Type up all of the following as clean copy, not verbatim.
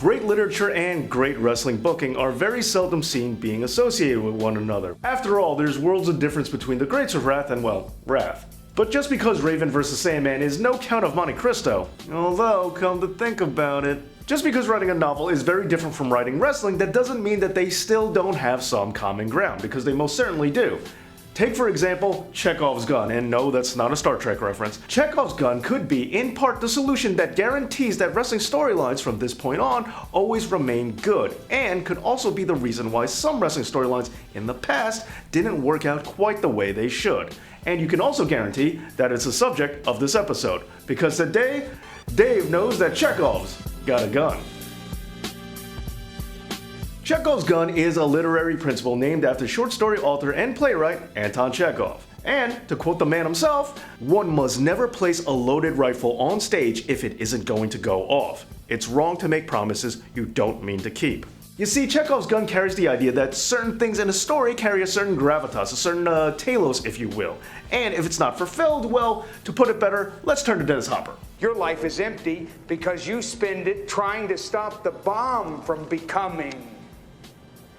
Great literature and great wrestling booking are very seldom seen being associated with one another. After all, there's worlds of difference between the Greats of Wrath and, well, Wrath. But just because Raven vs. Sandman is no Count of Monte Cristo, although, come to think about it, just because writing a novel is very different from writing wrestling, that doesn't mean that they still don't have some common ground, because they most certainly do. Take for example, Chekhov's gun, and no, that's not a Star Trek reference. Chekhov's gun could be, in part, the solution that guarantees that wrestling storylines from this point on always remain good, and could also be the reason why some wrestling storylines in the past didn't work out quite the way they should. And you can also guarantee that it's the subject of this episode, because today, Dave knows that Chekhov's got a gun. Chekhov's gun is a literary principle named after short story author and playwright Anton Chekhov. And, to quote the man himself, one must never place a loaded rifle on stage if it isn't going to go off. It's wrong to make promises you don't mean to keep. You see, Chekhov's gun carries the idea that certain things in a story carry a certain gravitas, a certain telos, if you will. And if it's not fulfilled, well, to put it better, let's turn to Dennis Hopper. Your life is empty because you spend it trying to stop the bomb from becoming.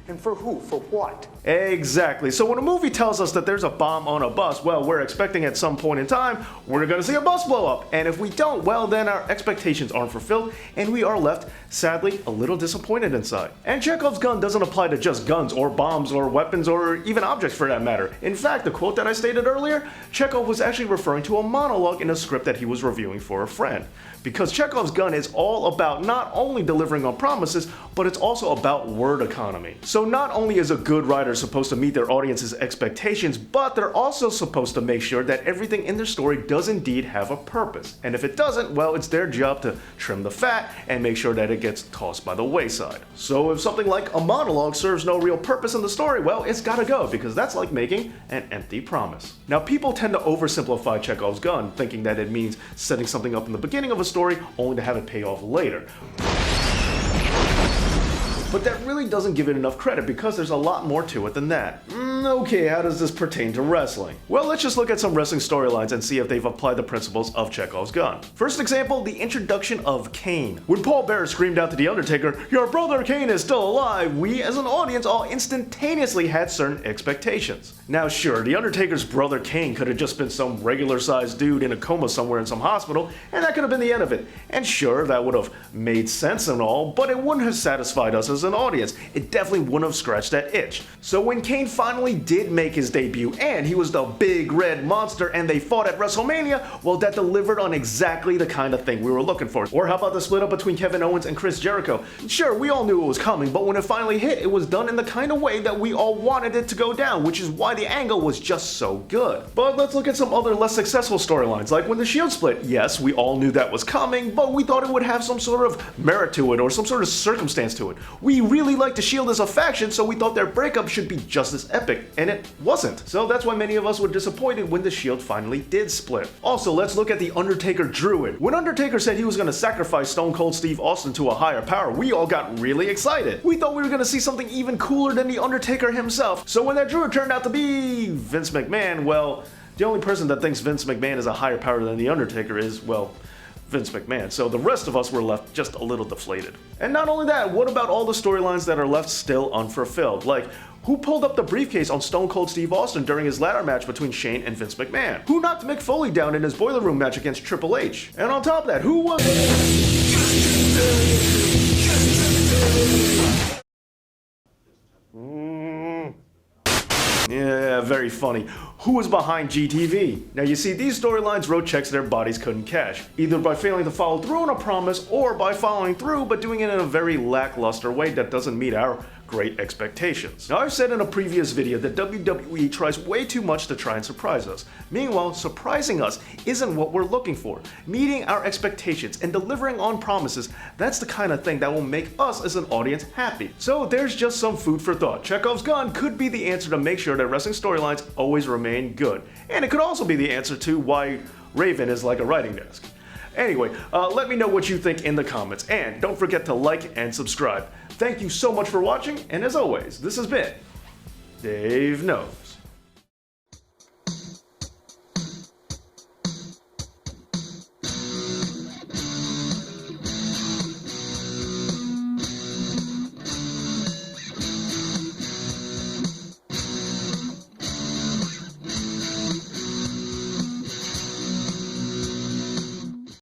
And for who? For what? Exactly. So when a movie tells us that there's a bomb on a bus, well, we're expecting at some point in time, we're gonna see a bus blow up. And if we don't, well, then our expectations aren't fulfilled, and we are left, sadly, a little disappointed inside. And Chekhov's gun doesn't apply to just guns, or bombs, or weapons, or even objects for that matter. In fact, the quote that I stated earlier, Chekhov was actually referring to a monologue in a script that he was reviewing for a friend. Because Chekhov's gun is all about not only delivering on promises, but it's also about word economy. So not only is a good writer supposed to meet their audience's expectations, but they're also supposed to make sure that everything in their story does indeed have a purpose. And if it doesn't, well, it's their job to trim the fat and make sure that it gets tossed by the wayside. So if something like a monologue serves no real purpose in the story, well, it's gotta go, because that's like making an empty promise. Now, people tend to oversimplify Chekhov's gun, thinking that it means setting something up in the beginning of a story only to have it pay off later. But that really doesn't give it enough credit, because there's a lot more to it than that. Okay, how does this pertain to wrestling? Well, let's just look at some wrestling storylines and see if they've applied the principles of Chekhov's gun. First example, the introduction of Kane. When Paul Bearer screamed out to The Undertaker, "Your brother Kane is still alive," we as an audience all instantaneously had certain expectations. Now sure, The Undertaker's brother Kane could have just been some regular sized dude in a coma somewhere in some hospital, and that could have been the end of it. And sure, that would have made sense and all, but it wouldn't have satisfied us as an audience. It definitely wouldn't have scratched that itch. So when Kane finally did make his debut, and he was the big red monster, and they fought at WrestleMania, well, that delivered on exactly the kind of thing we were looking for. Or how about the split up between Kevin Owens and Chris Jericho? Sure, we all knew it was coming, but when it finally hit, it was done in the kind of way that we all wanted it to go down, which is why the angle was just so good. But let's look at some other less successful storylines, like when the Shield split. Yes, we all knew that was coming, but we thought it would have some sort of merit to it, or some sort of circumstance to it. We really liked the Shield as a faction, so we thought their breakup should be just as epic, and it wasn't. So that's why many of us were disappointed when the Shield finally did split. Also, let's look at the Undertaker Druid. When Undertaker said he was going to sacrifice Stone Cold Steve Austin to a higher power, we all got really excited. We thought we were going to see something even cooler than the Undertaker himself. So when that Druid turned out to be Vince McMahon, well, the only person that thinks Vince McMahon is a higher power than the Undertaker is, well, Vince McMahon, so the rest of us were left just a little deflated. And not only that, what about all the storylines that are left still unfulfilled? Like, who pulled up the briefcase on Stone Cold Steve Austin during his ladder match between Shane and Vince McMahon? Who knocked Mick Foley down in his Boiler Room match against Triple H? And on top of that, who was... Yeah, very funny. Who was behind GTV? Now you see, these storylines wrote checks their bodies couldn't cash, either by failing to follow through on a promise, or by following through but doing it in a very lackluster way that doesn't meet our great expectations. Now, I've said in a previous video that WWE tries way too much to try and surprise us. Meanwhile, surprising us isn't what we're looking for. Meeting our expectations and delivering on promises, that's the kind of thing that will make us as an audience happy. So there's just some food for thought. Chekhov's gun could be the answer to make sure that wrestling storylines always remain good. And it could also be the answer to why Raven is like a writing desk. Anyway, let me know what you think in the comments, and don't forget to like and subscribe. Thank you so much for watching, and as always, this has been Dave Knows.